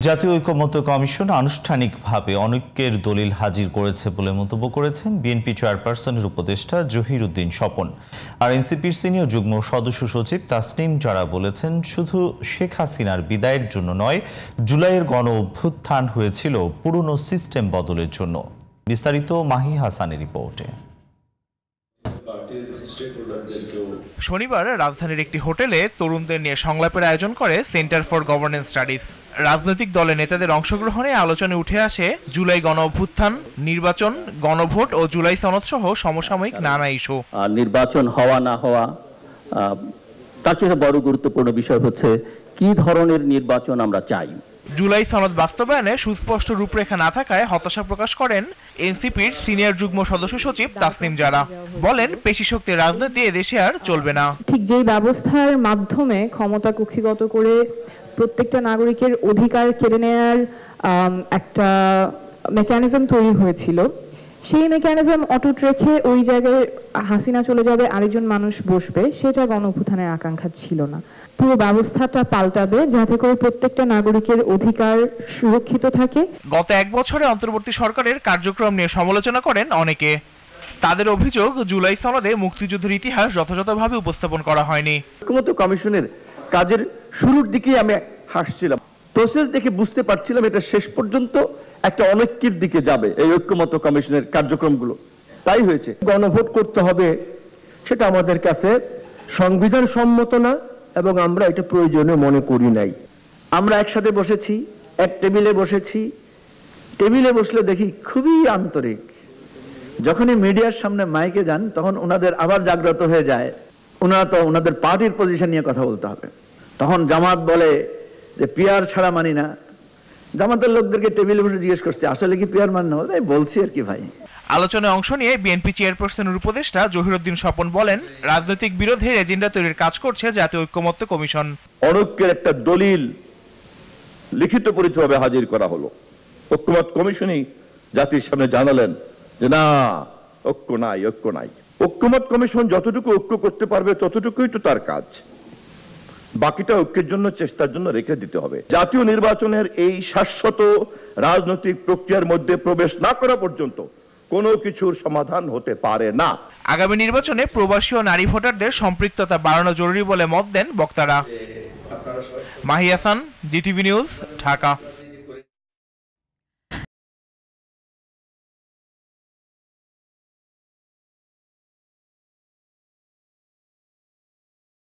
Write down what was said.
জাতীয় ঐকমত্য কমিশন আনুষ্ঠানিকভাবে অনৈক্যের দলিল হাজির করেছে বলে মন্তব্য করেছেন বিএনপি চেয়ারপারসনের উপদেষ্টা জহিরুদ্দিন স্বপন। আর এনসিপির সিনিয়র যুগ্ম সদস্য সচিব তাসনিম জারা বলেছেন, শুধু শেখ হাসিনার বিদায়ের জন্য নয়, জুলাইয়ের গণ অভ্যুত্থান হয়েছিল পুরনো সিস্টেম বদলের জন্য। বিস্তারিত মাহি হাসানের রিপোর্টে। শনিবার রাজধানীর একটি হোটেলে তরুণদের নিয়ে সংলাপের আয়োজন করে সেন্টার ফর গভর্নেন্স স্টাডিজ। রাজনৈতিক দলের নেতাদের অংশগ্রহণে আলোচনায় উঠে আসে জুলাই গণ অভ্যুত্থান, নির্বাচন, গণভোট ও জুলাই সনদ সহ সমসাময়িক নানা ইস্যু। নির্বাচন হওয়া না হওয়া, তার চেয়ে বড় গুরুত্বপূর্ণ বিষয় হচ্ছে কি ধরনের নির্বাচন আমরা চাই। জুলাই সনদ বাস্তবায়নে সুস্পষ্ট রূপরেখা না থাকায় হতাশা প্রকাশ করেন এনসিপির সিনিয়র যুগ্ম সদস্য সচিব তাসনিম জারা। বলেন, পেশিশক্তির রাজনীতি এদেশে আর চলবে না। ঠিক যেই ব্যবস্থার মাধ্যমে ক্ষমতা কুক্ষিগত করে প্রত্যেকটা নাগরিকের অধিকার কেড়ে নেওয়ার একটা মেকানিজম তৈরি হয়েছিল, সেই মেকানিজম অটুট রেখে ওই জায়গায় হাসিনা চলে যাবে, আরেকজন মানুষ বসবে, সেটা গণ অভ্যুত্থানের আকাঙ্ক্ষা ছিল না। পুরো ব্যবস্থাটা পাল্টাবে যাতে করে প্রত্যেকটা নাগরিকের অধিকার সুরক্ষিত থাকে। গত এক বছরে অন্তর্বর্তী সরকারের কার্যক্রম নিয়ে সমালোচনা করেন অনেকে। তাদের অভিযোগ, জুলাই সনদে মুক্তিযুদ্ধের ইতিহাস যথাযথভাবে উপস্থাপন করা হয়নি। ঐকমত্য কমিশনের কাজের শুরুর দিকেই আমি হাসছিলাম, প্রসেস দেখে বুঝতে পারছিলাম এটা শেষ পর্যন্ত একটা অনৈক্যের দিকে যাবে এই ঐকমত্য কমিশনের কার্যক্রমগুলো। তাই হয়েছে। গণভোট করতে হবে, সেটা আমাদের কাছে সংবিধান সম্মত না এবং আমরা এটা প্রয়োজনীয় মনে করি নাই। আমরা একসাথে বসেছি, এক টেবিলে বসেছি, টেবিলে বসলে দেখি খুবই আন্তরিক। যখনই মিডিয়ার সামনে মাইকে যান তখন ওনাদের আবার জাগ্রত হয়ে যায়, ওনারা তো ওনাদের পার্টির পজিশন নিয়ে কথা বলতে হবে। তখন জামাত বলে যে পিয়ার ছাড়া মানি না। জামাতের লোকদেরকে টেবিলে বসে জিজ্ঞেস করছে, আসলে কি পিয়ার মান না? তাই বলছি আর কি ভাই। আলোচনায় অংশ নিয়ে বিএনপি চেয়ারপারসনের উপদেষ্টা জহিরুদ্দিন স্বপন বলেন, রাজনৈতিক বিরোধের এজেন্ডা তৈরির কাজ করছে জাতীয় ঐকমত্য কমিশন। অনৈক্যের একটা দলিল লিখিত পরিচয়ভাবে হাজির করা হলো। ঐকমত্য কমিশনই জাতির সামনে জানালেন যে না, ঐক্য নাই, ঐক্য নাই। ঐকমত্য কমিশন যতটুকু ঐক্য করতে পারবে ততটুকুই তো তার কাজ, বাকিটা ঐক্যের জন্য, চেষ্টার জন্য রেখে দিতে হবে। জাতীয় নির্বাচনের এই শাশ্বত রাজনৈতিক প্রক্রিয়ার মধ্যে প্রবেশ না করা পর্যন্ত কোনো কিছুর সমাধান হতে পারে না। আগামী নির্বাচনে প্রবাসী ও নারী ভোটারদের সম্পৃক্ততা বাড়ানো জরুরি বলে মত দেন বক্তারা। Mahi Hasan, GTV news, Dhaka.